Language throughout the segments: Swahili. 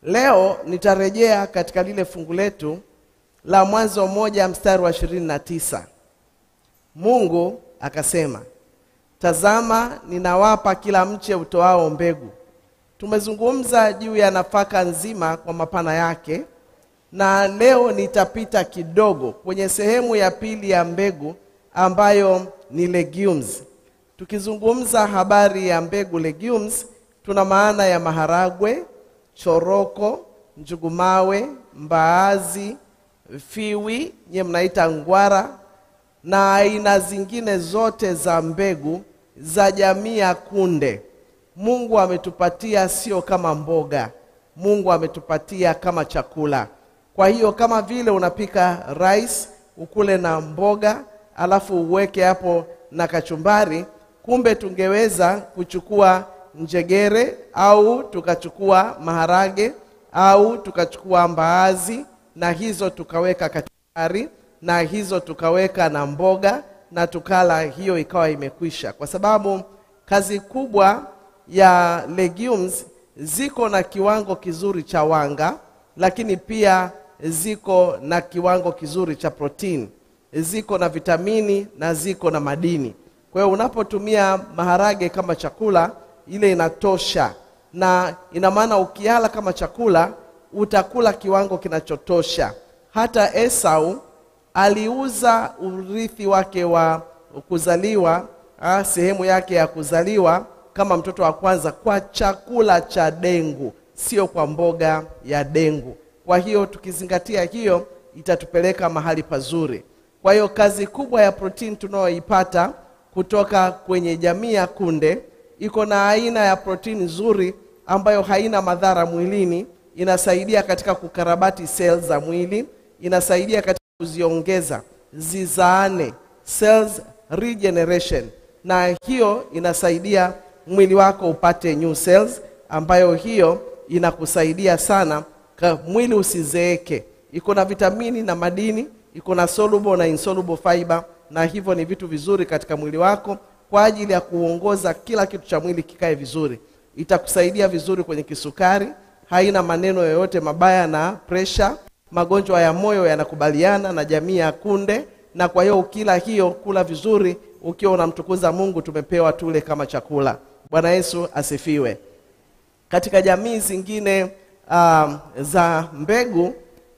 Leo nitarejea katika lile fungu letu la Mwanzo 1 mstari wa 29. Mungu akasema, tazama ninawapa kila mche utoao mbegu. Tumezungumza juu ya nafaka nzima kwa mapana yake, na leo nitapita kidogo kwenye sehemu ya pili ya mbegu ambayo ni legumes. Tukizungumza habari ya mbegu legumes, tuna maana ya maharagwe, choroko, njugumawe, mbaazi, fiwi, nye mnaita ngwara, na aina zingine zote za mbegu za jamii ya kunde. Mungu ametupatia sio kama mboga, Mungu ametupatia kama chakula. Kwa hiyo kama vile unapika rice ukule na mboga alafu uweke hapo na kachumbari, kumbe tungeweza kuchukua njegere au tukachukua maharage au tukachukua mbaazi, na hizo tukaweka kachumbari, na hizo tukaweka na mboga, na tukala, hiyo ikawa imekwisha. Kwa sababu kazi kubwa ya legumes, ziko na kiwango kizuri cha wanga, lakini pia ziko na kiwango kizuri cha protein, ziko na vitamini na ziko na madini. Kwa hiyo unapotumia maharage kama chakula, ile inatosha, na ina maana ukiala kama chakula utakula kiwango kinachotosha. Hata Esau aliuza urithi wake wa kuzaliwa, sehemu yake ya kuzaliwa kama mtoto wa kwanza, kwa chakula cha dengu, sio kwa mboga ya dengu. Kwa hiyo tukizingatia hiyo, itatupeleka mahali pazuri. Kwa hiyo kazi kubwa ya protein tunayoipata kutoka kwenye jamii ya kunde, iko na aina ya protein nzuri ambayo haina madhara mwilini, inasaidia katika kukarabati cells za mwili, inasaidia katika kuziongeza zizaane, cells regeneration, na hiyo inasaidia mwili wako upate new cells, ambayo hiyo inakusaidia sana mwili usizeeke. Iko na vitamini na madini, iko na soluble na insoluble fiber, na hivyo ni vitu vizuri katika mwili wako kwa ajili ya kuongoza kila kitu cha mwili kikae vizuri. Itakusaidia vizuri kwenye kisukari, haina maneno yoyote mabaya na pressure. Magonjwa ya moyo yanakubaliana na jamii ya kunde, na kwa hiyo ukila hiyo, kula vizuri ukiwa unamtukuza Mungu. Tumepewa tule kama chakula. Bwana Yesu asifiwe. Katika jamii zingine za mbegu,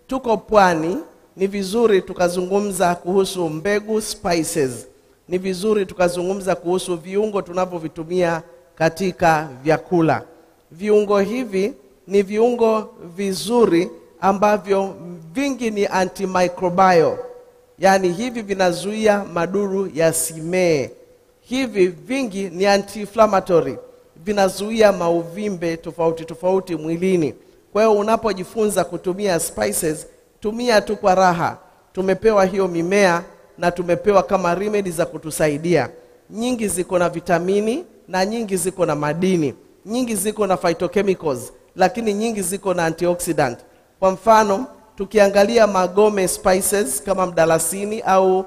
tuko pwani, ni vizuri tukazungumza kuhusu mbegu spices. Ni vizuri tukazungumza kuhusu viungo tunavyovitumia katika vyakula. Viungo hivi ni viungo vizuri ambavyo vingi ni antimicrobial, yani hivi vinazuia maduru yasimee. Hivi vingi ni anti-inflammatory, vinazuia mauvimbe tofauti tofauti mwilini. Kwa hiyo unapojifunza kutumia spices, tumia tu kwa raha. Tumepewa hiyo mimea na tumepewa kama remedy za kutusaidia. Nyingi ziko na vitamini, na nyingi ziko na madini, nyingi ziko na phytochemicals, lakini nyingi ziko na antioxidant. Kwa mfano, tukiangalia magome spices kama mdalasini, au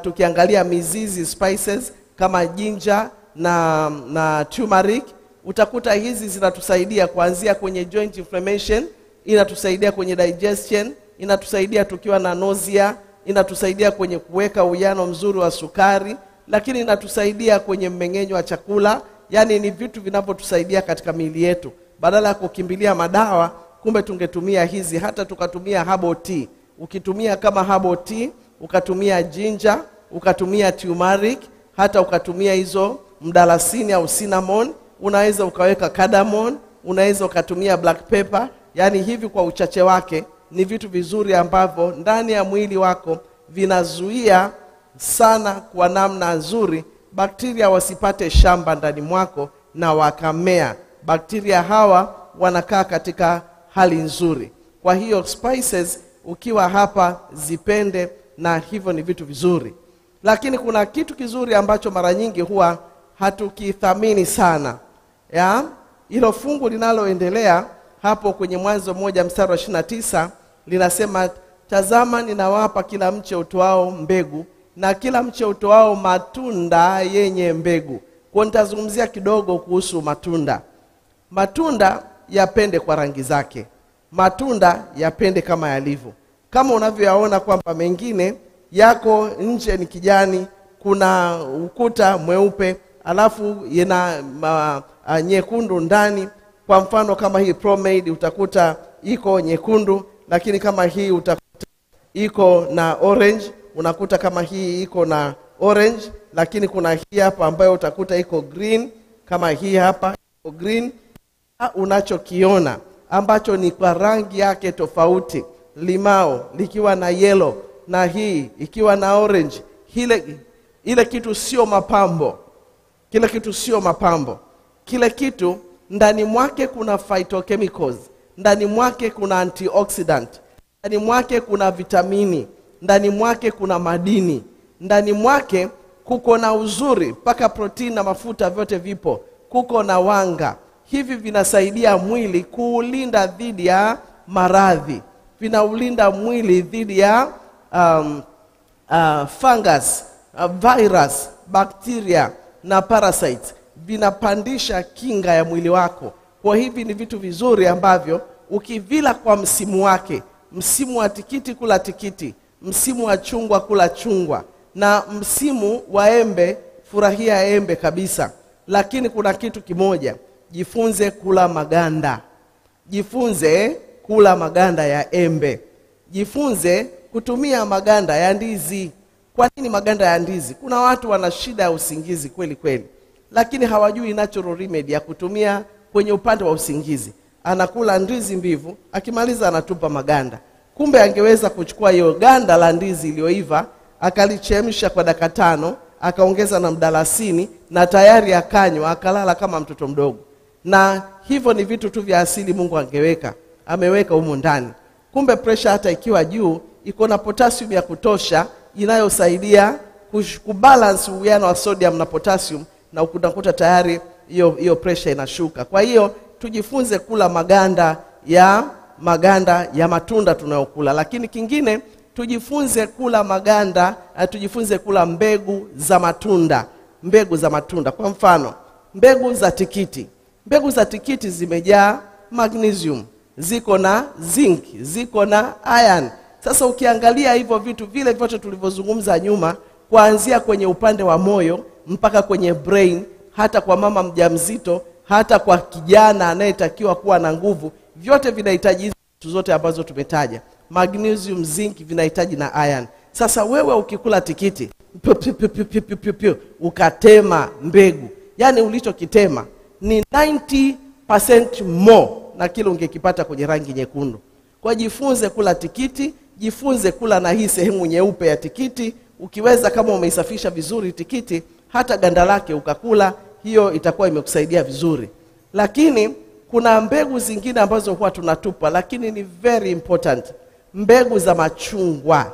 tukiangalia mizizi spices kama ginger na turmeric, utakuta hizi zinatusaidia kuanzia kwenye joint inflammation, inatusaidia kwenye digestion, inatusaidia tukiwa na nausea, inatusaidia kwenye kuweka uwiano mzuri wa sukari, lakini inatusaidia kwenye mmeng'enyo wa chakula. Yani ni vitu vinavyotusaidia katika miili yetu. Badala ya kukimbilia madawa, kumbe tungetumia hizi. Hata tukatumia herbal tea. Ukitumia kama herbal tea, ukatumia ginger, ukatumia turmeric, hata ukatumia hizo mdalasini au cinnamon, unaweza ukaweka cardamom, unaweza ukatumia black pepper. Yani hivi kwa uchache wake ni vitu vizuri ambavyo ndani ya mwili wako vinazuia sana kwa namna nzuri bakteria wasipate shamba ndani mwako na wakamea. Bakteria hawa wanakaa katika hali nzuri. Kwa hiyo spices ukiwa hapa zipende, na hivyo ni vitu vizuri. Lakini kuna kitu kizuri ambacho mara nyingi huwa hatukithamini sana. Hilo fungu linaloendelea hapo kwenye Mwanzo 1 mstari wa 29 linasema, tazama ninawapa kila mche utoao mbegu na kila mche utoao matunda yenye mbegu. Kwa nitazungumzia kidogo kuhusu matunda. Matunda yapende kwa rangi zake. matunda yapende kama yalivyo. Kama unavyoyaona kwamba mengine yako nje ni kijani, kuna ukuta mweupe, alafu yana nyekundu ndani. Kwa mfano kama hii Promade utakuta iko nyekundu, lakini kama hii utakuta iko na orange, unakuta kama hii iko na orange, lakini kuna hii hapa ambayo utakuta iko green, kama hii hapa iko green. Unachokiona ambacho ni kwa rangi yake tofauti, limao likiwa na yellow na hii ikiwa na orange, ile kitu sio mapambo. Kile kitu sio mapambo. Kile kitu ndani mwake kuna phytochemicals, ndani mwake kuna antioxidant, ndani mwake kuna vitamini, ndani mwake kuna madini, ndani mwake kuko na uzuri, paka protein na mafuta vyote vipo, kuko na wanga. Hivi vinasaidia mwili kuulinda dhidi ya maradhi, vinaulinda mwili dhidi ya fungus, virus, bacteria na parasites. Vinapandisha kinga ya mwili wako. Kwa hivi ni vitu vizuri ambavyo ukivila kwa msimu wake, msimu wa tikiti kula tikiti, msimu wa chungwa kula chungwa, na msimu wa embe furahia embe kabisa. Lakini kuna kitu kimoja, jifunze kula maganda. Jifunze kula maganda ya embe. Jifunze kutumia maganda ya ndizi. Kwa nini maganda ya ndizi? Kuna watu wana shida ya usingizi kweli kweli, lakini hawajui natural remedy ya kutumia kwenye upande wa usingizi. Anakula ndizi mbivu, akimaliza anatupa maganda. Kumbe angeweza kuchukua hiyo ganda la ndizi iliyoiva, akalichemsha kwa dakika 5, akaongeza na mdalasini, na tayari akanywa, akalala kama mtoto mdogo. Na hivyo ni vitu tu vya asili Mungu ameweka humo ndani. Kumbe pressure hata ikiwa juu, iko na potassium ya kutosha inayosaidia kubalance uwiano wa sodium na potassium, na ukuta tayari hiyo pressure inashuka. Kwa hiyo tujifunze kula maganda ya matunda tunayokula. Lakini kingine, tujifunze kula maganda, tujifunze kula mbegu za matunda. Mbegu za matunda, kwa mfano mbegu za tikiti. Mbegu za tikiti zimejaa magnesium, ziko na zinc, ziko na iron. Sasa ukiangalia hivyo vitu vile vyote tulivyozungumza nyuma, kuanzia kwenye upande wa moyo mpaka kwenye brain, hata kwa mama mjamzito, hata kwa kijana anayetakiwa kuwa na nguvu, vyote vinahitaji hizo zote ambazo tumetaja. Magnesium, zinc, vinahitaji na iron. Sasa wewe ukikula tikiti, ukatema mbegu, yani ulichokitema ni 90% more na kile ungekipata kwenye rangi nyekundu. Kwa jifunze kula tikiti, jifunze kula na hii sehemu nyeupe ya tikiti. Ukiweza, kama umeisafisha vizuri tikiti, hata ganda lake ukakula, hiyo itakuwa imekusaidia vizuri. Lakini kuna mbegu zingine ambazo huwa tunatupa, lakini ni very important. Mbegu za machungwa.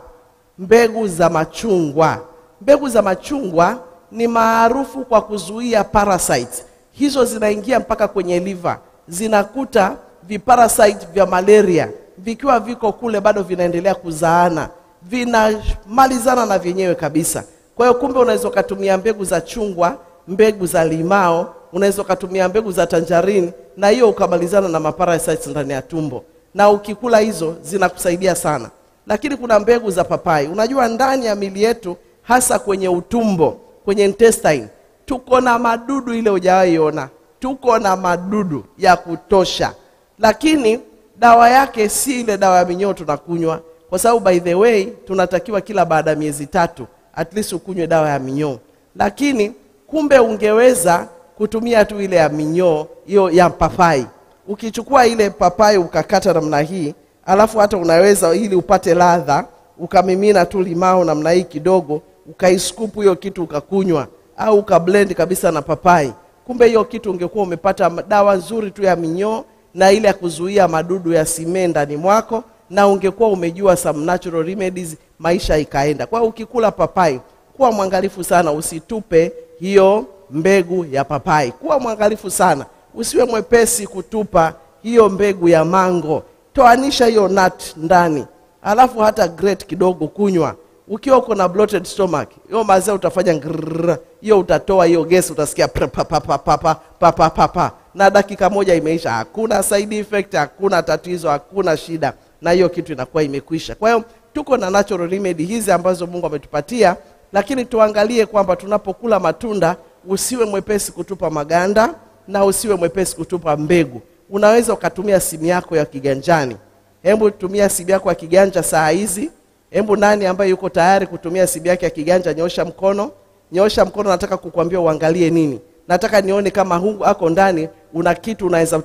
Mbegu za machungwa. Mbegu za machungwa ni maarufu kwa kuzuia parasites. Hizo zinaingia mpaka kwenye liver, zinakuta viparasite vya malaria, vikiwa viko kule bado vinaendelea kuzaana, vinamalizana na vyenyewe kabisa. Kwa hiyo kumbe unaweza kutumia mbegu za chungwa, mbegu za limao, unaweza kutumia mbegu za tangerine, na hiyo ukamalizana na maparasites ndani ya tumbo. Na ukikula hizo zinakusaidia sana. Lakini kuna mbegu za papai. Unajua ndani ya mili yetu, hasa kwenye utumbo, kwenye intestine, tuko na madudu ile hujawahi ona. Tuko na madudu ya kutosha. Lakini dawa yake si ile dawa ya minyoo tunakunywa, kwa sababu by the way tunatakiwa kila baada ya miezi 3 at least ukunywe dawa ya minyoo. Lakini kumbe ungeweza kutumia tu ile ya minyoo, hiyo ya papai. Ukichukua ile papai ukakata namna hii, alafu hata unaweza ili upate ladha, ukamimina tu limao namna hii kidogo, ukaiscoop hiyo kitu ukakunywa, au ukablend kabisa na papai. Kumbe hiyo kitu ungekuwa umepata dawa nzuri tu ya minyoo na ile ya kuzuia madudu ya simenda ndani mwako, na ungekuwa umejua some natural remedies, maisha ikaenda. Kwa ukikula papai, kuwa mwangalifu sana usitupe hiyo mbegu ya papai. Kuwa mwangalifu sana, usiwe mwepesi kutupa hiyo mbegu ya mango. Toanisha hiyo nut ndani, alafu hata grate kidogo kunywa. Ukiwa uko na bloated stomach, hiyo mazao utafanya grrrr, hiyo utatoa hiyo gesi, utasikia pa pa pa pa pa pa pa pa. na dakika moja imeisha, hakuna side effect, hakuna tatizo, hakuna shida, na hiyo kitu inakuwa imekwisha. Kwa hiyo tuko na natural remedy hizi ambazo Mungu ametupatia, lakini tuangalie kwamba tunapokula matunda usiwe mwepesi kutupa maganda na usiwe mwepesi kutupa mbegu. Unaweza ukatumia simu yako ya kiganjani. Hebu tumia simu yako ya kiganja saa hizi. Hebu nani ambaye yuko tayari kutumia simu yake ya kiganja, nyosha mkono. Nyosha mkono, nataka kukuambia uangalie nini. Nataka nione kama Mungu ako ndani, una kitu unaweza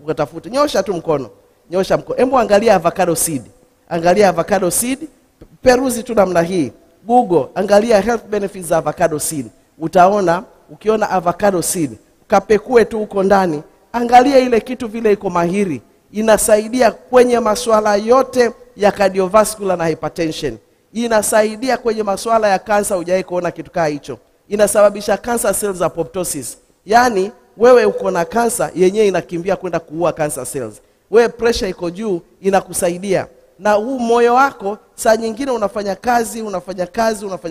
utafuta. Nyosha tu mkono. Nyosha mkono. Hebu angalia avocado seed. Angalia avocado seed. Peruzi tu namna hii. Google, angalia health benefits za avocado seed. Utaona, ukiona avocado seed, kapekue tu uko ndani. Angalia ile kitu vile iko mahiri. Inasaidia kwenye masuala yote ya cardiovascular na hypertension. Inasaidia kwenye masuala ya kansa, hujawahi kuona kitu kama hicho. Inasababisha cancer cells apoptosis. Yaani wewe uko na kansa, yenyewe inakimbia kwenda kuua cancer cells. Wewe pressure iko juu, inakusaidia. Na huu moyo wako saa nyingine unafanya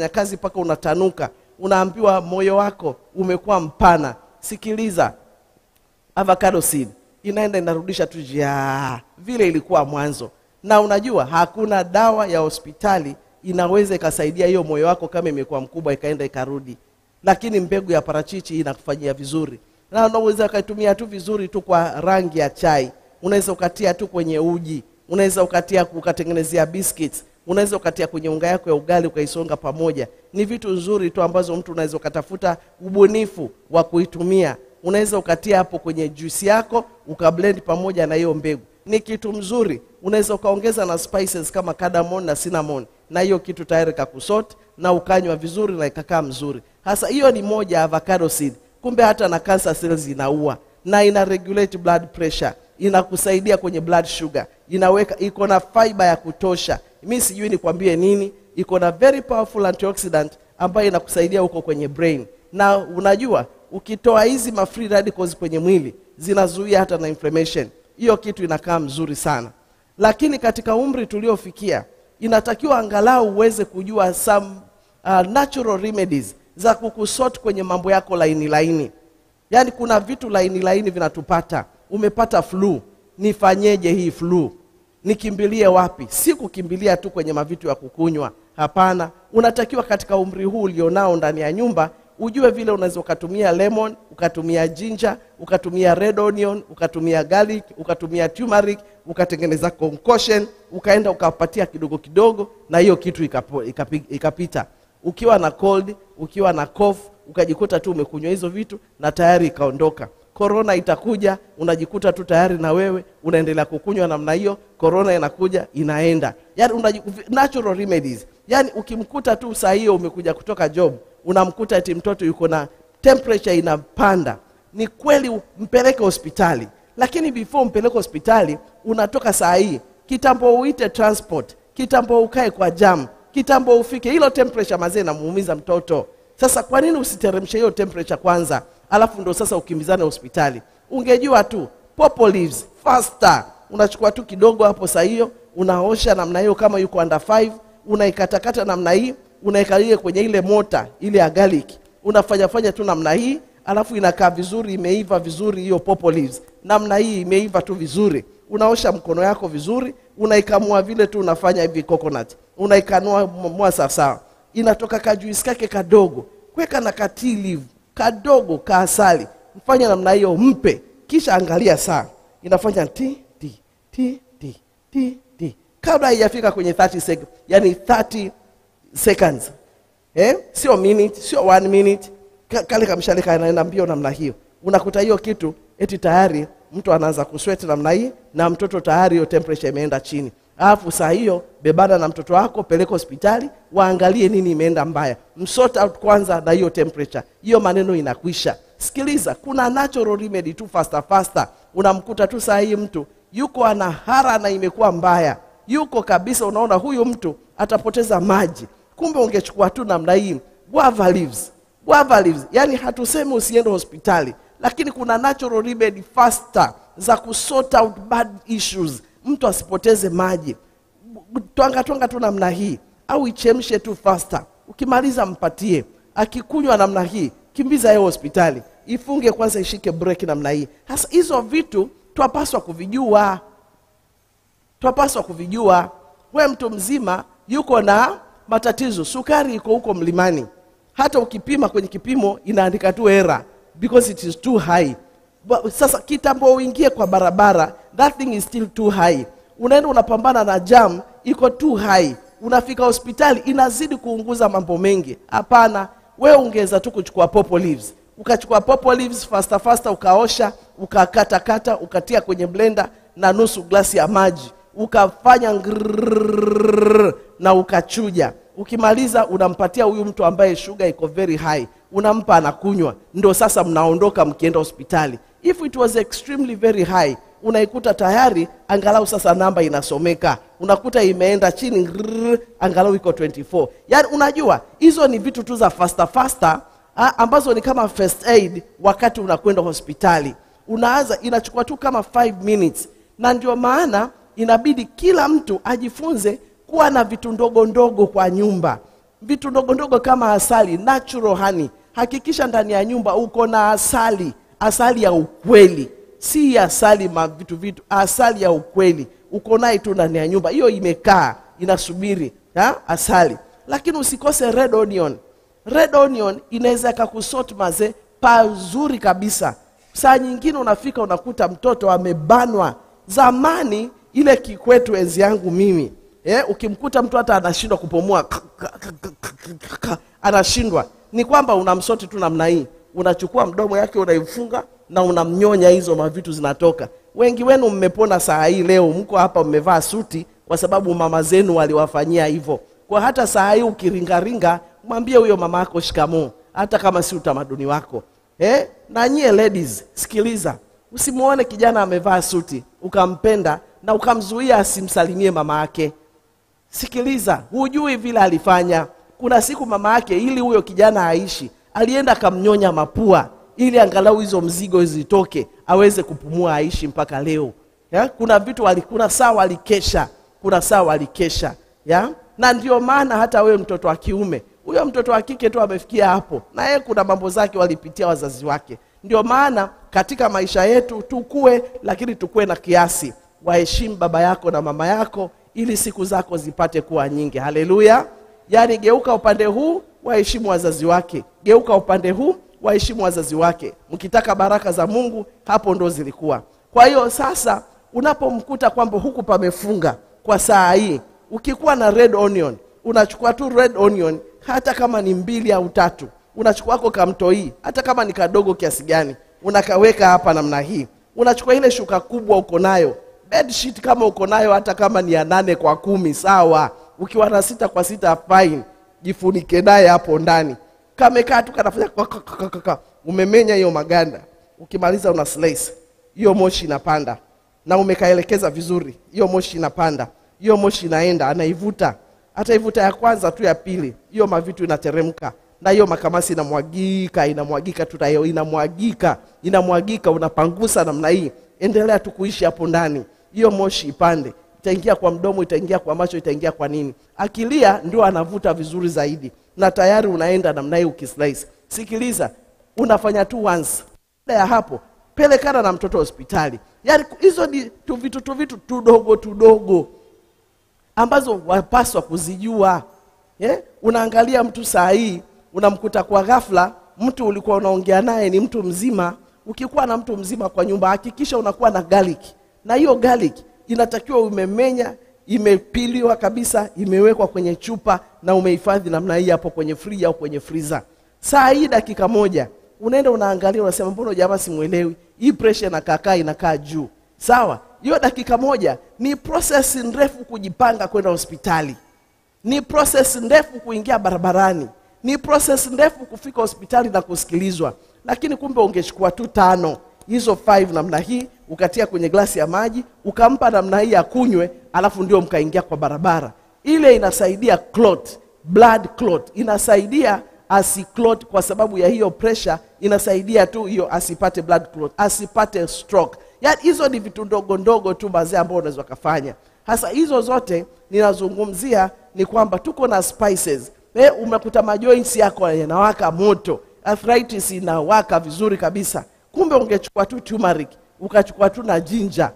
kazi mpaka unatanuka. Unaambiwa moyo wako umekuwa mpana. Sikiliza, avocado seed inaenda inarudisha tu vile ilikuwa mwanzo. Na unajua hakuna dawa ya hospitali inaweza ikasaidia hiyo moyo wako kama imekuwa mkubwa ikaenda ikarudi. Lakini mbegu ya parachichi inakufanyia vizuri. Na unaweza ukaitumia tu vizuri tu kwa rangi ya chai. Unaweza ukatia tu kwenye uji. Unaweza ukatengenezea biscuits. Unaweza ukatia kwenye unga yako ya ugali ukaisonga pamoja. Ni vitu nzuri tu ambazo mtu unaweza ukatafuta ubunifu wa kuitumia. Unaweza ukatia hapo kwenye juice yako, ukablend pamoja na hiyo mbegu. Ni kitu mzuri. Unaweza ukaongeza na spices kama cardamom na cinnamon, na hiyo kitu tayari kakusort na ukanywa vizuri na ikakaa mzuri. Hasa hiyo ni moja avocado seed. Kumbe hata na cancer cells inaua, na ina regulate blood pressure, inakusaidia kwenye blood sugar, iko na fiber ya kutosha. Mimi sijui nikwambie nini, iko na very powerful antioxidant ambayo inakusaidia huko kwenye brain. Na unajua ukitoa hizi free radicals kwenye mwili, zinazuia hata na inflammation. Hiyo kitu inakaa mzuri sana. Lakini katika umri tuliofikia, inatakiwa angalau uweze kujua some natural remedies za kukusort kwenye mambo yako laini. Yaani kuna vitu laini vinatupata. Umepata flu, nifanyeje hii flu? Nikimbilie wapi? Si kukimbilia tu kwenye mavitu ya kukunywa. Hapana, unatakiwa katika umri huu ulionao ndani ya nyumba, ujue vile unaweza ukatumia lemon, ukatumia ginger, ukatumia red onion, ukatumia garlic, ukatumia turmeric, ukatengeneza concoction, ukaenda ukapatia kidogo kidogo, na hiyo kitu ikapita. Ukiwa na cold, ukiwa na cough, ukajikuta tu umekunywa hizo vitu na tayari ikaondoka. Corona itakuja, unajikuta tu tayari na wewe unaendelea kukunywa namna hiyo. Corona inakuja, inaenda. Yaani natural remedies. Yaani ukimkuta tu saa hiyo umekuja kutoka job, unamkuta eti mtoto yuko na temperature inapanda, ni kweli mpeleke hospitali. Lakini before mpeleke hospitali, unatoka saa hii, kitambo uite transport, kitambo ukae kwa jam, kitambo ufike, hilo temperature mazee inamuumiza mtoto. Sasa kwa nini usiteremshe hiyo temperature kwanza, alafu ndo sasa ukimbizane hospitali? Ungejua tu pawpaw leaves faster, unachukua tu kidogo hapo saa hiyo, unaosha namna hiyo. Kama yuko under 5, unaikatakata namna hii, unaikalia kwenye ile mota ile ya garlic, unafanya tu namna hii, alafu inakaa vizuri, imeiva vizuri hiyo pawpaw leaves. Namna hii imeiva tu vizuri. Unaosha mkono yako vizuri, unaikamua vile tu unafanya hivi coconut. Unaikanua mwa sawa. Inatoka kajuisi kake kadogo. Kweka na tea leaf kadogo ka asali. Mfanya namna hiyo, mpe. Kisha angalia saa. Inafanya ti. Kabla haijafika kwenye 30 seconds, yani 30 seconds. Sio minute, sio 1 minute. Kale kamshale kanaenda mbio namna hiyo. Unakuta hiyo kitu eti tayari mtu anaanza kusweat namna hii, na mtoto tayari hiyo temperature imeenda chini. Alafu saa hiyo bebana na mtoto wako, peleka hospitali, waangalie nini imeenda mbaya. Msort out kwanza na hiyo temperature. Hiyo maneno inakwisha. Sikiliza, kuna natural remedy tu faster. Unamkuta tu saa hii mtu yuko ana hara na imekuwa mbaya. Yuko kabisa, unaona huyu mtu atapoteza maji. Kumbe ungechukua tu namna hii guava leaves. Yani hatusemi usiende hospitali, lakini kuna natural remedy faster za kusort out bad issues. Mtu asipoteze maji. Twanga tu namna hii, au ichemshe tu faster. Ukimaliza mpatie. Akikunywa namna hii, kimbiza yeye hospitali. ifunge kwanza, ishike break namna hii. Sasa hizo vitu twapaswa kuvijua. Twapaswa kuvijua. Wewe mtu mzima yuko na matatizo, sukari iko huko mlimani. Hata ukipima kwenye kipimo inaandika tu error because it is too high. Sasa kitambo uingie kwa barabara, that thing is still too high. Unaenda unapambana na jam, iko too high. Unafika hospitali inazidi kuunguza mambo mengi. Hapana, wewe ungeweza tu kuchukua popo leaves. Ukachukua popo leaves faster ukaosha, ukakata, ukatia kwenye blender na nusu glasi ya maji. Ukafanya na ukachuja. Ukimaliza unampatia huyu mtu ambaye sugar iko very high. Unampa anakunywa. Ndio sasa mnaondoka mkienda hospitali. If it was extremely very high, unaikuta tayari angalau sasa namba inasomeka. Unakuta imeenda chini angalau iko 24. Yaani unajua hizo ni vitu tu za faster ambazo ni kama first aid wakati unakwenda hospitali. Unaanza inachukua tu kama 5 minutes. Na ndio maana inabidi kila mtu ajifunze kuwa na vitu ndogo kwa nyumba. Vitu ndogo kama asali, natural honey. Hakikisha ndani ya nyumba uko na asali ya ukweli. Si asali vitu, asali ya ukweli. Uko nayo tu ndani ya nyumba. Hiyo imekaa, inasubiri, asali. Lakini usikose red onion. Red onion inaweza kukusort maze pazuri kabisa. Saa nyingine unafika unakuta mtoto amebanwa. Zamani ile kikwetu enzi yangu mimi, ukimkuta mtu hata anashindwa kupumua, anashindwa, ni kwamba unamsoti tu namna hii. Unachukua mdomo yake unaifunga na unamnyonya, hizo mavitu zinatoka. Wengi wenu mmepona saa hii leo, mko hapa mmevaa suti kwa sababu mama zenu waliwafanyia hivyo. Kwa hata saa hii ukiringaringa, mwambie huyo mama yako shikamoo, hata kama si utamaduni wako. Na nyie ladies, sikiliza. Usimuone kijana amevaa suti, ukampenda na ukamzuia asimsalimie mama yake. Sikiliza, hujui vile alifanya. Kuna siku mama yake ili huyo kijana aishi, alienda kamnyonya mapua ili angalau hizo mzigo zitoke, aweze kupumua aishi mpaka leo. Kuna vitu kuna saa walikesha. Na ndio maana hata wewe mtoto wa kiume, huyo mtoto wa kike tu amefikia hapo, na yeye kuna mambo zake walipitia wazazi wake. Ndio maana katika maisha yetu tukue, lakini tukue na kiasi. Waheshimu baba yako na mama yako ili siku zako zipate kuwa nyingi. Haleluya. Yaani geuka upande huu, waheshimu wazazi wake. Geuka upande huu, waheshimu wazazi wake. Mkitaka baraka za Mungu, hapo ndo zilikuwa. Kwa hiyo sasa unapomkuta kwamba huku pamefunga kwa saa hii, ukikuwa na red onion, unachukua tu red onion hata kama ni 2 au 3. Unachukua kwa kamtoi hata kama ni kadogo kiasi gani, unakaweka hapa namna hii. Unachukua ile shuka kubwa uko nayo, bed sheet kama uko nayo hata kama ni ya 8 kwa 10 sawa. Ukiwa na 6 kwa 6 fine, jifunike naye hapo ndani. Kamekaa tu kanafanya umemenya hiyo maganda. Ukimaliza una slice. Hiyo moshi inapanda. Na umekaelekeza vizuri. Hiyo moshi inapanda. Hiyo moshi inaenda, anaivuta. Hata ivuta ya kwanza tu ya pili, hiyo mavitu inateremka. Na hiyo makamasi inamwagika tutayo, inamwagika, unapangusa namna hii. Endelea tu kuishi hapo ndani. Hiyo moshi ipande. Itaingia kwa mdomo, itaingia kwa macho, itaingia kwa nini. Akilia ndio anavuta vizuri zaidi. Na tayari unaenda namna hii ukislice. Sikiliza, unafanya tu once. Baada ya hapo, pelekana na mtoto hospitali. Yaani hizo ni vitu tudogo ambazo wapaswa kuzijua. Unaangalia mtu saa hii, unamkuta kwa ghafla, mtu ulikuwa unaongea naye ni mtu mzima. Ukikuwa na mtu mzima kwa nyumba, hakikisha unakuwa na garlic. Na hiyo garlic inatakiwa umemenya, imepiliwa kabisa, imewekwa kwenye chupa na umehifadhi namna hii hapo kwenye fridge au kwenye freezer. Saa hii dakika moja, unaenda unaangalia, unasema mbona jamaa simuelewi? Hii pressure inakaa juu. Sawa? Hiyo dakika moja ni process ndefu kujipanga kwenda hospitali. Ni process ndefu kuingia barabarani. Ni process ndefu kufika hospitali na kusikilizwa. Lakini kumbe ungechukua tu 5, hizo 5 namna hii, ukatia kwenye glasi ya maji, ukampa namna hii akunywe, alafu ndio mkaingia kwa barabara. Ile inasaidia blood clot. Inasaidia asiclot kwa sababu ya hiyo pressure, inasaidia tu hiyo asipate blood clot, asipate stroke. Yaani hizo ni vitu ndogo tu bazee ambao unaweza kufanya. Hasa hizo zote ninazungumzia ni kwamba tuko na spices. Umekuta majoints yako yanawaka moto. arthritis inawaka vizuri kabisa. Kumbe ungechukua tu turmeric, ukachukua tu na ginger,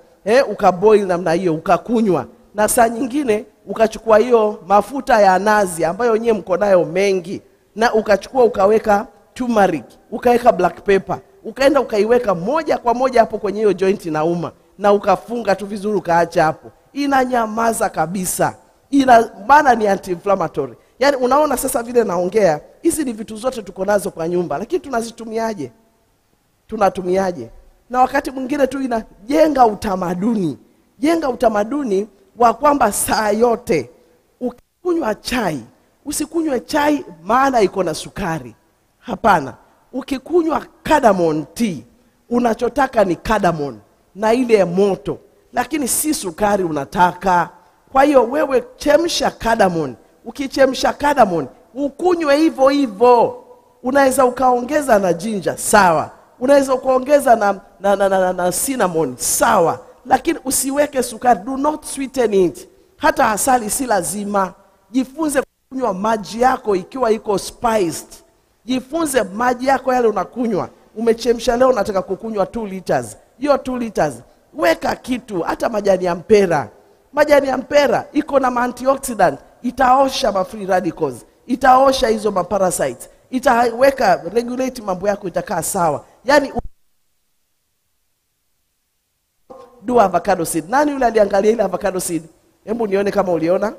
ukaboil namna hiyo, ukakunywa. Na saa nyingine ukachukua hiyo mafuta ya nazi ambayo nyewe mko nayo mengi, na ukachukua ukaweka turmeric, ukaweka black pepper, ukaenda ukaiweka moja kwa moja hapo kwenye hiyo joint inauma, na ukafunga tu vizuri ukaacha hapo. Inanyamaza kabisa. Maana ni anti-inflammatory. Yaani unaona sasa vile naongea, hizi ni vitu zote tuko nazo kwa nyumba, lakini tunazitumiaje? Tunatumiaje? Na wakati mwingine tu inajenga utamaduni. Jenga utamaduni wa kwamba saa yote ukikunywa chai, usikunywe chai maana iko na sukari. Hapana. Ukikunywa cardamom tea, unachotaka ni cardamom na ile moto, lakini si sukari unataka. Kwa hiyo wewe chemsha cardamom. Ukichemsha cardamom, ukunywe hivyo hivyo. Unaweza ukaongeza na ginger, sawa. Unaweza ukaongeza na cinnamon, sawa. Lakini usiweke sukari. Do not sweeten it. Hata asali si lazima. Jifunze kunywa maji yako ikiwa iko spiced. Jifunze maji yako yale unakunywa. Umechemsha leo unataka kukunywa 2 liters. Hiyo 2 liters, weka kitu, hata majani ya mpera. Majani ya mpera iko na antioxidant, itaosha ma free radicals, itaosha hizo ma parasites, itaweka regulate mambo yako, itakaa sawa. Yani do avocado seed. Nani yule aliangalia ile avocado seed? Hebu nione kama uliona.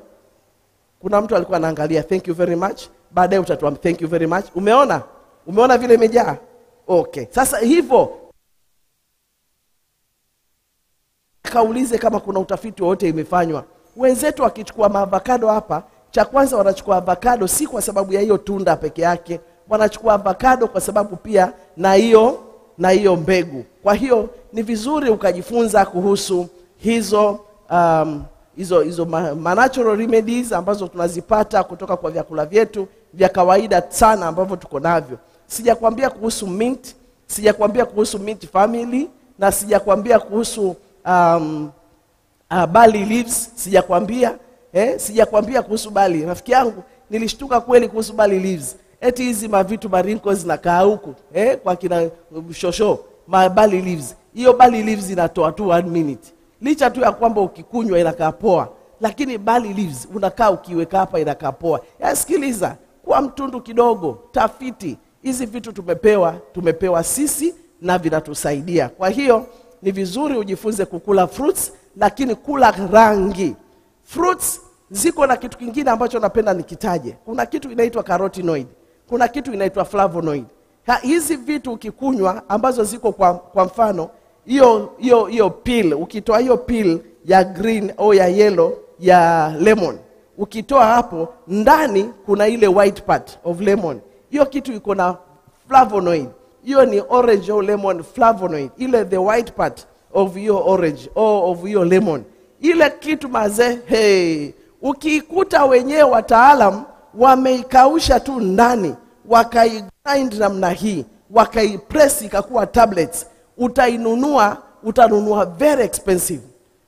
Kuna mtu alikuwa anaangalia. Thank you very much. Baadaye utatuambia thank you very much. Umeona? Umeona vile imejaa? Okay. Sasa hivyo kaulize kama kuna utafiti wote imefanywa. Wenzetu wakichukua avocado hapa, cha kwanza wanachukua avocado si kwa sababu ya hiyo tunda peke yake, wanachukua avocado kwa sababu pia na hiyo mbegu. Kwa hiyo ni vizuri ukajifunza kuhusu hizo natural remedies ambazo tunazipata kutoka kwa vyakula vyetu vya kawaida sana ambavyo tuko navyo. Sijakwambia kuhusu mint, sijakwambia kuhusu mint family, na sijakwambia kuhusu barley leaves, sijakwambia kuhusu barley. Rafiki yangu nilishtuka kweli kuhusu barley leaves. Eti hizi mavitu marinko zinakaa huku kwa kina shosho barley leaves. Hiyo barley leaves inatoa tu 1 minute. Licha tu ya kwamba ukikunywa inakaa poa, lakini barley leaves unakaa ukiweka hapa inakaa poa. Sikiliza, kwa mtundu kidogo, tafiti. Hizi vitu tumepewa sisi na vinatusaidia. Kwa hiyo ni vizuri ujifunze kukula fruits, lakini kula rangi. Fruits ziko na kitu kingine ambacho napenda nikitaje. Kuna kitu inaitwa carotenoid, kuna kitu inaitwa flavonoid. Hizi vitu ukikunywa ambazo ziko kwa mfano hiyo peel, ukitoa hiyo peel ya green au ya yellow ya lemon, ukitoa hapo ndani kuna ile white part of lemon. Hiyo kitu iko na flavonoid. Hiyo ni orange or lemon flavonoid. Ile the white part of your orange or of your lemon. Ile kitu ukiikuta wenyewe wataalam wameikausha tu ndani, wakaigrind namna hii, wakaipress ikakuwa tablets. Utanunua very expensive.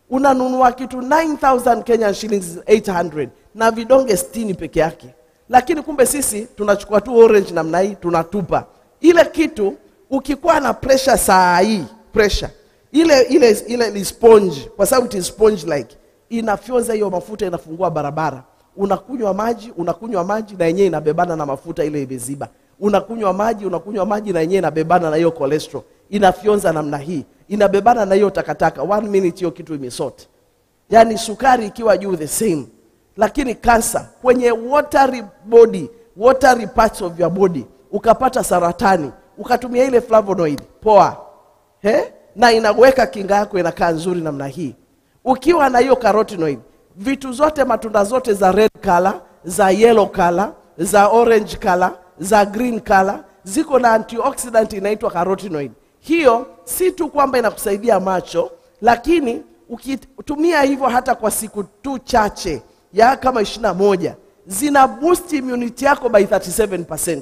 Unanunua kitu 9,000 Kenyan shillings 800 na vidonge 60 peke yake. Lakini kumbe sisi tunachukua tu orange namna hii tunatupa. Ile kitu ukikuwa na pressure saa hii, pressure ile ni sponge, kwa sababu it is sponge like, inafyoza hiyo mafuta, inafungua barabara. Unakunywa maji na yenyewe inabebana na mafuta ile imeziba. Unakunywa maji na yenyewe inabebana na hiyo cholesterol. Inafyonza namna hii, inabebana na hiyo takataka. 1 minute hiyo kitu imesort. Yani sukari ikiwa juu the same. Lakini cancer kwenye watery parts of your body, ukapata saratani, ukatumia ile flavonoid, poa. Na inaweka kinga yako inakaa nzuri namna hii. Ukiwa na hiyo carotenoid, vitu zote, matunda zote za red color, za yellow color, za orange color, za green color, ziko na antioxidant inaitwa carotenoid. Hiyo si tu kwamba inakusaidia macho, lakini ukitumia hivyo hata kwa siku tu chache, ya kama 21, zina boost immunity yako by 37%.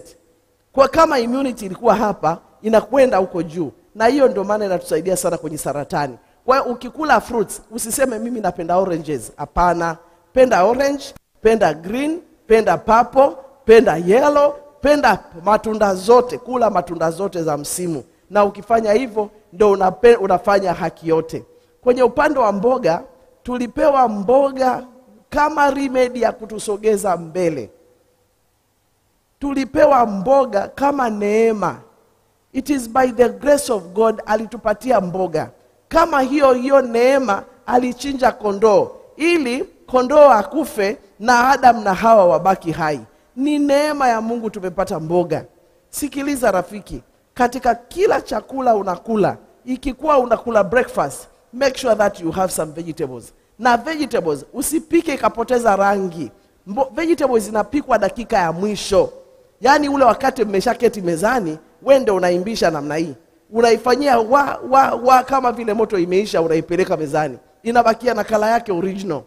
Kwa kama immunity ilikuwa hapa, inakwenda huko juu. Na hiyo ndio maana inatusaidia sana kwenye saratani. Kwa ukikula fruits, usiseme mimi napenda oranges. Hapana. Penda orange, penda green, penda purple, penda yellow, penda matunda zote, kula matunda zote za msimu. Na ukifanya hivyo ndio unafanya haki yote. Kwenye upande wa mboga, tulipewa mboga kama remedy ya kutusogeza mbele. Tulipewa mboga kama neema. It is by the grace of God alitupatia mboga. Kama hiyo neema alichinja kondoo ili kondoo akufe na Adam na Hawa wabaki hai. Ni neema ya Mungu tumepata mboga. Sikiliza rafiki, katika kila chakula unakula, ikikuwa unakula breakfast, make sure that you have some vegetables. Na vegetables usipike ikapoteza rangi. Vegetables zinapikwa dakika ya mwisho. Yaani ule wakati mmeshaketi mezani, wende unaimbisha namna hii. Unaifanyia kama vile moto imeisha, unaipeleka mezani. Inabakia nakala yake original.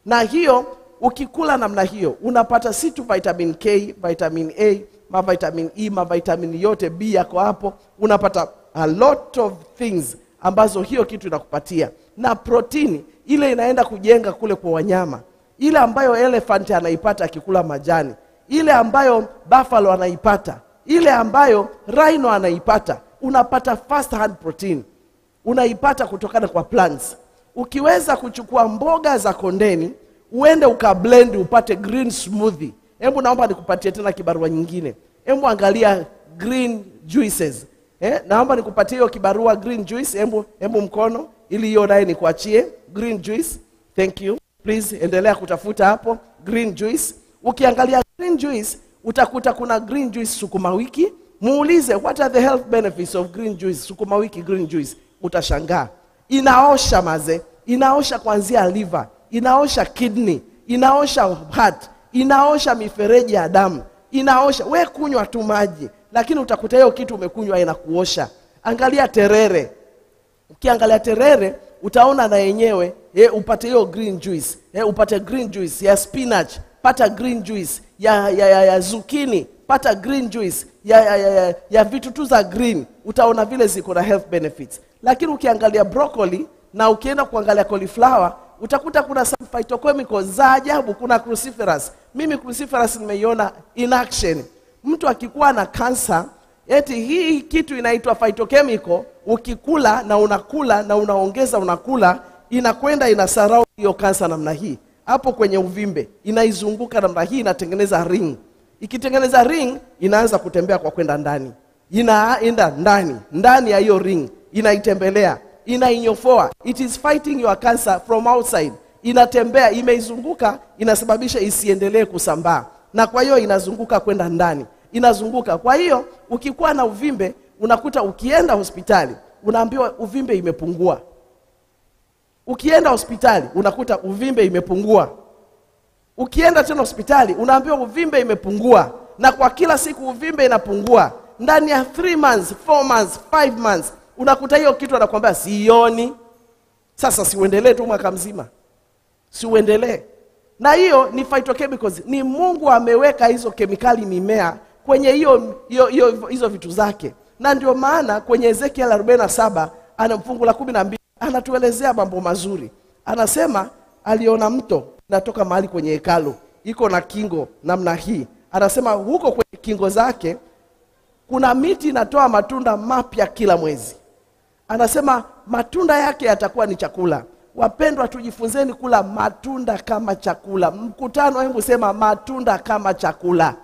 Na hiyo ukikula namna hiyo unapata si tu vitamin K, vitamin A, vitamin E, vitamin yote B yako hapo. Unapata a lot of things ambazo hiyo kitu inakupatia. Na protini ile inaenda kujenga kule kwa wanyama. Ile ambayo elephant anaipata akikula majani. Ile ambayo buffalo anaipata. Ile ambayo rhino anaipata. Unapata first hand protein. Unaipata kutokana kwa plants. Ukiweza kuchukua mboga za kondeni, uende ukablend upate green smoothie. Hebu naomba nikupatie tena kibarua nyingine. Hebu angalia green juices. Naomba nikupatie hiyo kibarua green juice. Hebu mkono ili hiyo naye nikuachie green juice. Thank you. Please endelea kutafuta hapo green juice. Ukiangalia green juice utakuta kuna green juice sukuma wiki. Muulize what are the health benefits of green juice sukuma wiki green juice. Utashangaa. Inaosha maze, inaosha kuanzia liver, inaosha kidney, inaosha heart, inaosha mifereji ya damu, inaosha. We kunywa tu maji, lakini utakuta hiyo kitu umekunywa inakuosha. Angalia terere. Ukiangalia terere utaona na yenyewe upate hiyo green juice. Upate green juice ya spinach, pata green juice ya zucchini, pata green juice ya vitu tu za green. Utaona vile ziko na health benefits. Lakini ukiangalia broccoli na ukienda kuangalia cauliflower, utakuta kuna some phytochemicals za ajabu. Kuna cruciferous. Mimi cruciferous nimeiona in action. Mtu akikuwa na cancer, eti hii kitu inaitwa phytochemical, ukikula na unakula na unaongeza unakula, inakwenda inasarau hiyo cancer namna hii. Hapo kwenye uvimbe, inaizunguka namna hii, inatengeneza ring. Ikitengeneza ring, inaanza kutembea kwa kwenda ndani. Inaenda ndani ya hiyo ring. Inaitembelea, inainyofoa. It is fighting your cancer from outside. Inatembea, imeizunguka, inasababisha isiendelee kusambaa. Na kwa hiyo inazunguka kwenda ndani. Inazunguka. Kwa hiyo ukikuwa na uvimbe, unakuta ukienda hospitali, unaambiwa uvimbe imepungua. Ukienda hospitali, unakuta uvimbe imepungua. Ukienda tena hospitali, unaambiwa uvimbe imepungua. Na kwa kila siku uvimbe inapungua. Ndani ya 3 months, 4 months, 5 months, unakuta hiyo kitu anakuambia sioni. Sasa siuendelee tu mwaka mzima. Siuendelee. Na hiyo ni phytochemicals. Ni Mungu ameweka hizo kemikali mimea kwenye hizo vitu zake. Na ndio maana kwenye Ezekiel 47 ana fungu la 12 anatuelezea mambo mazuri. Anasema aliona mto natoka mahali kwenye hekalu, iko na kingo namna hii. Anasema huko kwenye kingo zake kuna miti inatoa matunda mapya kila mwezi. Anasema matunda yake yatakuwa ni chakula. Wapendwa, tujifunzeni kula matunda kama chakula. Mkutano hebu sema matunda kama chakula.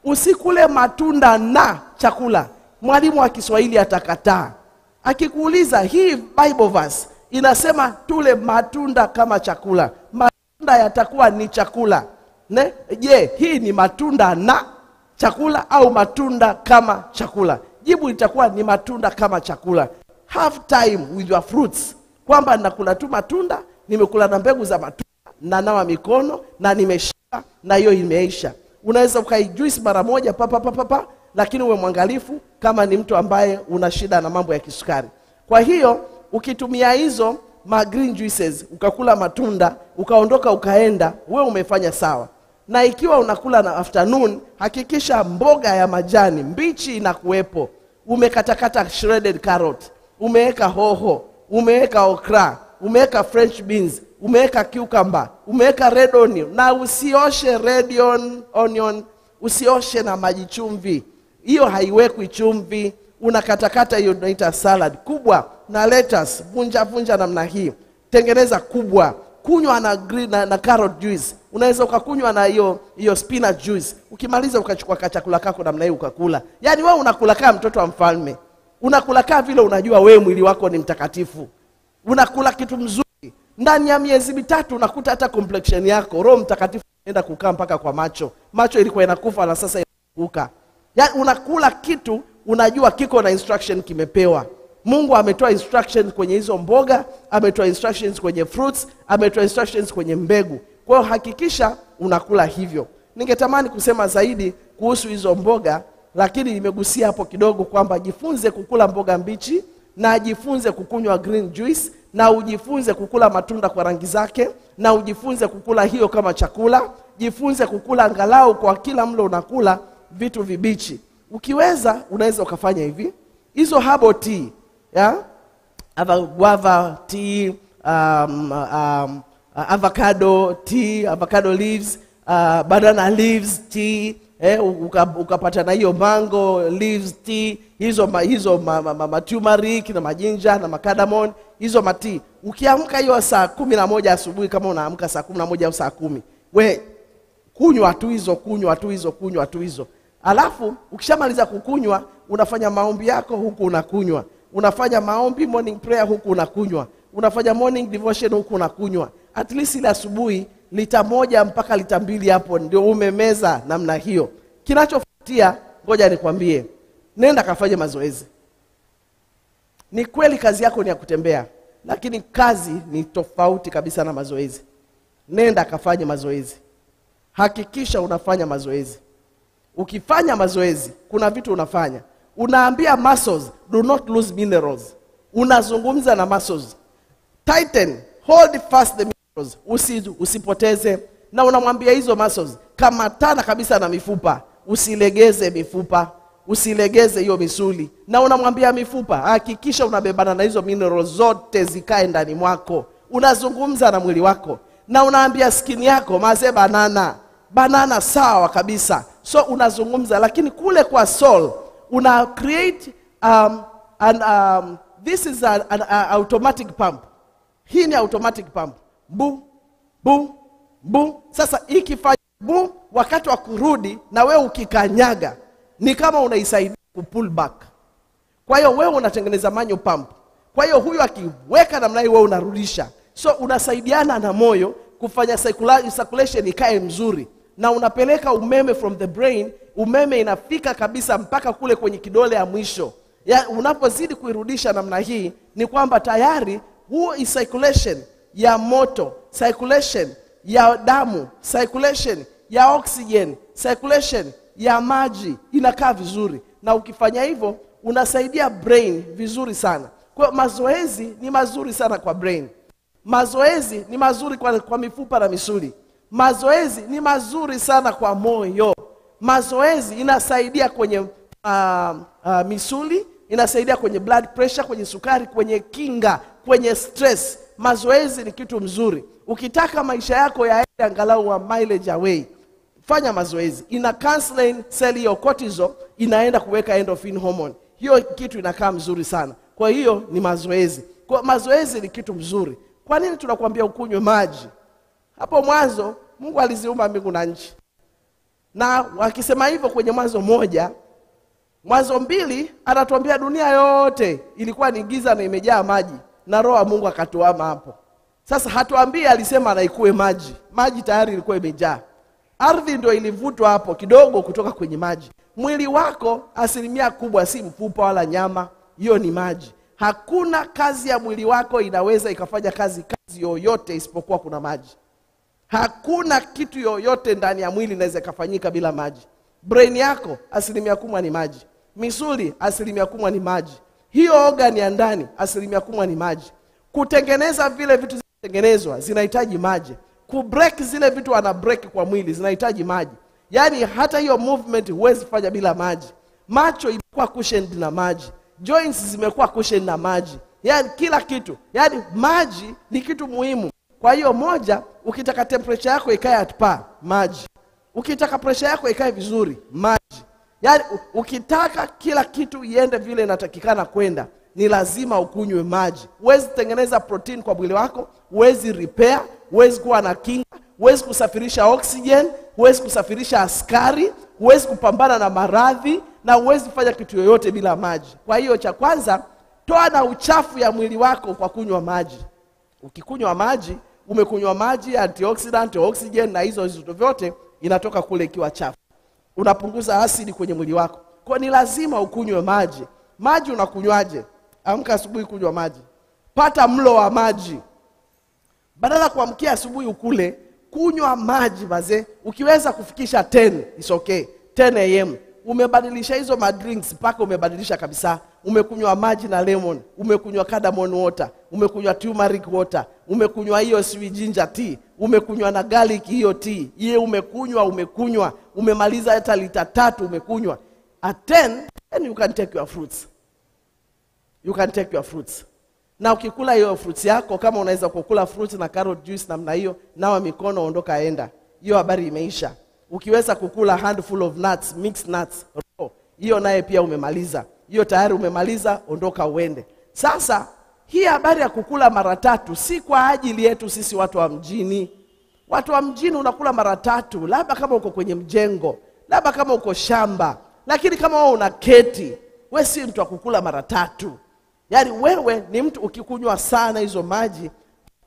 Usikule matunda na chakula. Mwalimu wa Kiswahili atakataa. Akikuuliza hii Bible verse inasema tule matunda kama chakula. Matunda yatakuwa ni chakula. Je, hii ni matunda na chakula au matunda kama chakula? Jibu litakuwa ni matunda kama chakula. Have time with your fruits. Kwamba nakula tu matunda, nimekula na mbegu za matunda, na nawa mikono na nimeshiba na hiyo imeisha. Unaweza ukaijuice mara moja lakini uwe mwangalifu kama ni mtu ambaye una shida na mambo ya kisukari. Kwa hiyo ukitumia hizo green juices, ukakula matunda, ukaondoka ukaenda, wewe umefanya sawa. Na ikiwa unakula na afternoon, hakikisha mboga ya majani mbichi inakuwepo. Umekatakata shredded carrot, umeweka hoho, umeweka okra, umeweka french beans, umeweka cucumber, umeweka red onion. Na usioshe red onion, Usioshe na maji chumvi. Hiyo haiwekwi chumvi. Unakatakata hiyo tunaita salad kubwa na lettuce, vunja namna hii. Tengeneza kubwa. Kunywa na green na carrot juice. Unaweza ukakunywa na hiyo spinach juice. Ukimaliza ukachukua chakula kako namna hiyo ukakula. Yaani wewe unakula kama mtoto wa mfalme. Unakula kama vile unajua wewe mwili wako ni mtakatifu. Unakula kitu mzuri. Ndani ya miezi mitatu unakuta hata complexion yako, Roho Mtakatifu anaenda kukaa mpaka kwa macho. Macho ilikuwa inakufa na sasa inakuka. Yaani unakula kitu unajua kiko na instruction kimepewa. Mungu ametoa instructions kwenye hizo mboga, ametoa instructions kwenye fruits, ametoa instructions kwenye mbegu. Kwa hiyo hakikisha unakula hivyo. Ningetamani kusema zaidi kuhusu hizo mboga, lakini nimegusia hapo kidogo kwamba jifunze kukula mboga mbichi na jifunze kukunywa green juice na ujifunze kukula matunda kwa rangi zake na ujifunze kukula hiyo kama chakula. Jifunze kukula angalau kwa kila mlo unakula vitu vibichi. Ukiweza unaweza ukafanya hivi. Hizo herbal tea, guava tea, avocado tea, avocado leaves, banana leaves tea, ukapata na hiyo mango leaves tea, hizo turmeric na majinja na macadamom, hizo mati. Ukiamka hiyo saa 11 asubuhi, kama unaamka saa 11 au saa 10, we kunywa tu hizo. Alafu ukishamaliza kukunywa, unafanya maombi yako huku unakunywa. Unafanya maombi morning prayer huku unakunywa. Unafanya morning devotion huku unakunywa. At least ile asubuhi lita 1 mpaka lita 2 hapo ndio umemeza namna hiyo. Kinachofuatia, ngoja nikwambie, nenda kafanye mazoezi. Ni kweli kazi yako ni ya kutembea, lakini kazi ni tofauti kabisa na mazoezi. Nenda kafanye mazoezi. Hakikisha unafanya mazoezi. Ukifanya mazoezi, kuna vitu unafanya. Unaambia muscles, do not lose minerals. Unazungumza na muscles. Tighten, hold fast the minerals. Usipoteze. Na unamwambia hizo muscles, kamatana kabisa na mifupa. Usilegeze mifupa. Usilegeze hiyo misuli. Na unamwambia mifupa, hakikisha unabebana na hizo minerals zote zikae ndani mwako. Unazungumza na mwili wako. Na unaambia skin yako, maze banana sawa kabisa. So unazungumza, lakini kule kwa soul una create this is an automatic pump. Hii ni automatic pump. Bu bu bu. Sasa ikifanya bu, wakati wa kurudi na wewe ukikanyaga, ni kama unaisaidia kupull back. Kwa hiyo wewe unatengeneza manual pump. Kwa hiyo huyu akiweka namna hiyo wewe unarudisha. So unasaidiana na moyo kufanya circulation ikae mzuri. Na unapeleka umeme from the brain, umeme inafika kabisa mpaka kule kwenye kidole ya mwisho. Ya unapozidi kuirudisha namna hii, ni kwamba tayari huo circulation ya moto, circulation ya damu, circulation ya oxygen, circulation ya maji inakaa vizuri. Na ukifanya hivyo, unasaidia brain vizuri sana. Kwa mazoezi ni mazuri sana kwa brain. Mazoezi ni mazuri kwa mifupa na misuli. Mazoezi ni mazuri sana kwa moyo. Mazoezi inasaidia kwenye misuli, inasaidia kwenye blood pressure, kwenye sukari, kwenye kinga, kwenye stress. Mazoezi ni kitu mzuri. Ukitaka maisha yako yaende angalau wa mileage away, fanya mazoezi. Ina cancel cell ya cortisol, inaenda kuweka endorphin hormone. Hiyo kitu inakaa mzuri sana. Kwa hiyo ni mazoezi. Kwa mazoezi ni kitu mzuri. Kwa nini tunakuambia ukunywe maji? Hapo mwanzo Mungu aliziumba mbingu na nchi. Na wakisema hivyo kwenye Mwanzo 1, Mwanzo 2 anatuambia dunia yote ilikuwa ni giza na imejaa maji, na Roho wa Mungu akatuama hapo. Sasa hatuambii alisema anaikue maji. Maji tayari ilikuwa imejaa. Ardhi ndio ilivutwa hapo kidogo kutoka kwenye maji. Mwili wako asilimia kubwa si mfupa wala nyama, hiyo ni maji. Hakuna kazi ya mwili wako inaweza ikafanya kazi yoyote isipokuwa kuna maji. Hakuna kitu yoyote ndani ya mwili inaweza kufanyika bila maji. Brain yako asilimia 10 ni maji. Misuli asilimia 10 ni maji. Hiyo organ ya ndani asilimia 10 ni maji. Kutengeneza vile vitu zinatengenezwa zinahitaji maji. Kubreak zile vitu ana break kwa mwili zinahitaji maji. Yaani hata hiyo movement huwezi fanya bila maji. Macho imekuwa cushioned na maji. Joints zimekuwa cushioned na maji. Yaani kila kitu. Yaani maji ni kitu muhimu. Kwa hiyo moja, ukitaka temperature yako ikae at par, maji. Ukitaka pressure yako ikae vizuri, maji. Yaani ukitaka kila kitu iende vile inatakikana kwenda, ni lazima ukunywe maji. Huwezi tengeneza protein kwa mwili wako, huwezi repair, huwezi kuwa na kinga, huwezi kusafirisha oxygen, huwezi kusafirisha askari, huwezi kupambana na maradhi, na huwezi fanya kitu yoyote bila maji. Kwa hiyo cha kwanza, toa na uchafu ya mwili wako kwa kunywa maji. Ukikunywa maji, umekunywa maji, antioxidant, oxygen na hizo vitu vyote inatoka kule ikiwa chafu. Unapunguza asidi kwenye mwili wako. Kwa ni lazima ukunywe maji. Maji unakunywaje? Amka asubuhi kunywa maji. Pata mlo wa maji. Badala kuamkia asubuhi ukule, kunywa maji baze. Ukiweza kufikisha 10, it's okay. 10 am. Umebadilisha hizo madrinks mpaka umebadilisha kabisa. Umekunywa maji na lemon, umekunywa cardamom water, umekunywa turmeric water, umekunywa hiyo sweet ginger tea, umekunywa na garlic hiyo tea. Yeye umekunywa, umemaliza hata lita 3 umekunywa. At 10, then you can take your fruits. You can take your fruits. Na ukikula hiyo fruits yako, kama unaweza kukula fruits na carrot juice namna hiyo, nawa mikono, ondoka enda. Hiyo habari imeisha. Ukiweza kukula handful of nuts, mixed nuts, hiyo naye pia umemaliza. Hiyo tayari umemaliza, ondoka uende. Sasa hii habari ya kukula mara 3 si kwa ajili yetu sisi watu wa mjini. Watu wa mjini unakula mara 3, labda kama uko kwenye mjengo, labda kama uko shamba. Lakini kama wewe unaketi, wewe si mtu wa kukula mara 3. Yaani wewe ni mtu ukikunywa sana hizo maji,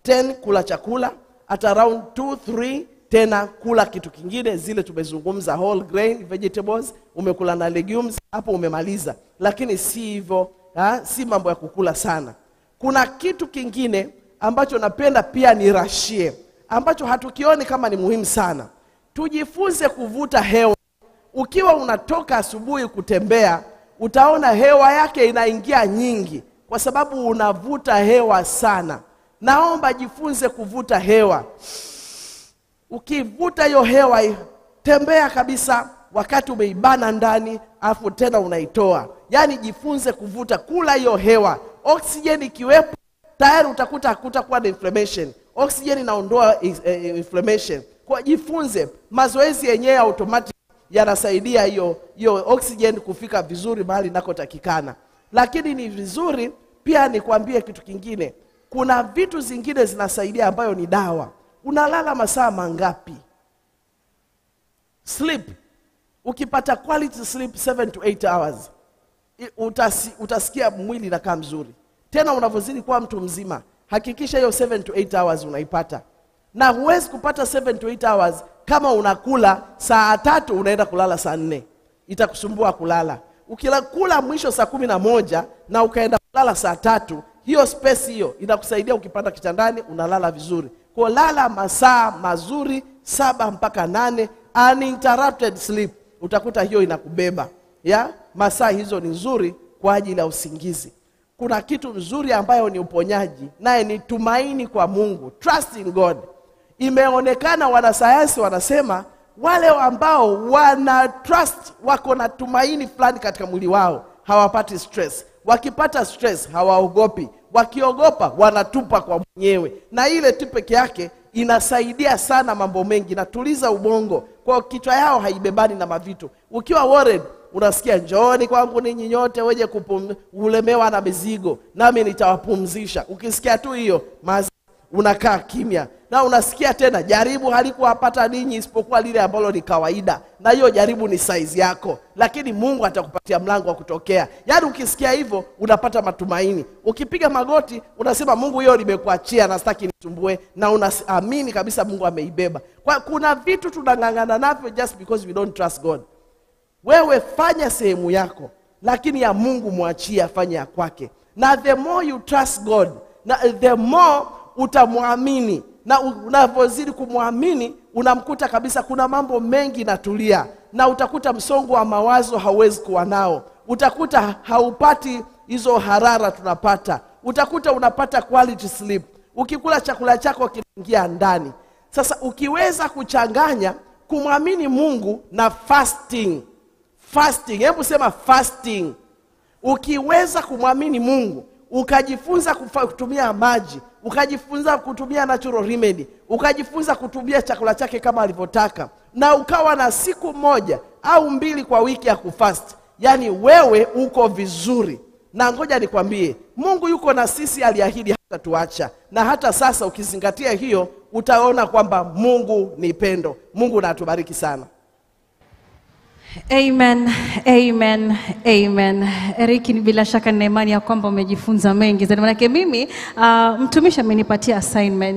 10 kula chakula, at around 2, 3 tena kula kitu kingine, zile tumezungumza whole grain vegetables, umekula na legumes, hapo umemaliza. Lakini si hivyo, si mambo ya kukula sana. Kuna kitu kingine ambacho napenda pia nirashie, ambacho hatukioni kama ni muhimu sana. Tujifunze kuvuta hewa. Ukiwa unatoka asubuhi kutembea, utaona hewa yake inaingia nyingi kwa sababu unavuta hewa sana. Naomba jifunze kuvuta hewa. Ukivuta hiyo hewa, tembea kabisa wakati umeibana ndani, afu tena unaitoa. Yaani jifunze kuvuta, kula hiyo hewa. Oxygen ikiwepo, tayari utakuta hakutakuwa na inflammation. Oxygen inaondoa inflammation. Kwa jifunze, mazoezi yenyewe automatic yanasaidia hiyo oxygen kufika vizuri mahali inakotakikana. Lakini ni vizuri pia nikwambie kitu kingine. Kuna vitu zingine zinasaidia ambayo ni dawa. Unalala masaa mangapi? Sleep. Ukipata quality sleep 7 to 8 hours, utasikia mwili unakaa mzuri. Tena unavyozidi kuwa mtu mzima, hakikisha hiyo 7 to 8 hours unaipata. Na huwezi kupata 7 to 8 hours kama unakula saa 3 unaenda kulala saa 4. Itakusumbua kulala. Ukila mwisho saa 11 na ukaenda kulala saa 3, hiyo space hiyo inakusaidia ukipanda kitandani unalala vizuri. Kwa lala masaa mazuri 7 mpaka 8 uninterrupted sleep, utakuta hiyo inakubeba. Masaa hizo ni nzuri kwa ajili ya usingizi. Kuna kitu nzuri ambayo ni uponyaji, naye ni tumaini kwa Mungu. Trust in God. Imeonekana wanasayansi wanasema wale ambao wana trust, wako na tumaini fulani katika mwili wao, hawapati stress. Wakipata stress hawaogopi, wakiogopa wanatupa kwa mwenyewe. Na ile tu peke yake inasaidia sana mambo mengi, inatuliza ubongo. Kwa kichwa yao haibebani na mavitu. Ukiwa worried, unasikia njooni kwangu ninyi nyote wenye kulemewa na mizigo, nami nitawapumzisha. Ukisikia tu hiyo, unakaa kimya. Na unasikia tena jaribu halikuwapata ninyi isipokuwa lile ambalo ni kawaida. Na hiyo jaribu ni size yako, lakini Mungu atakupatia mlango wa kutokea. Yaani ukisikia hivyo unapata matumaini. Ukipiga magoti unasema Mungu hiyo nimekuachia na sitaki nisumbue, na unaamini kabisa Mungu ameibeba. Kwa kuna vitu tunangangana navyo just because we don't trust God. Wewe fanya sehemu yako, lakini ya Mungu muachie afanye ya kwake. Na the more you trust God, na the more utamwamini. Na unavozidi kumwamini, unamkuta kabisa kuna mambo mengi natulia. Na utakuta msongo wa mawazo hauwezi kuwa nao. Utakuta haupati hizo harara tunapata. Utakuta unapata quality sleep. Ukikula chakula chako kinaingia ndani. Sasa ukiweza kuchanganya kumwamini Mungu na fasting. Hebu sema fasting. Ukiweza kumwamini Mungu ukajifunza kutumia maji, ukajifunza kutumia natural remedy, ukajifunza kutumia chakula chake kama alivyotaka, na ukawa na siku moja au 2 kwa wiki ya kufast, yani wewe uko vizuri. Na ngoja nikwambie, Mungu yuko na sisi, aliahidi hata tuacha. Na hata sasa ukizingatia hiyo, utaona kwamba Mungu ni pendo. Mungu na atubariki sana. Amen, amen, amen. Eric, bila shaka nina imani ya kwamba umejifunza mengi. Maana mimi mtumishi amenipatia assignment.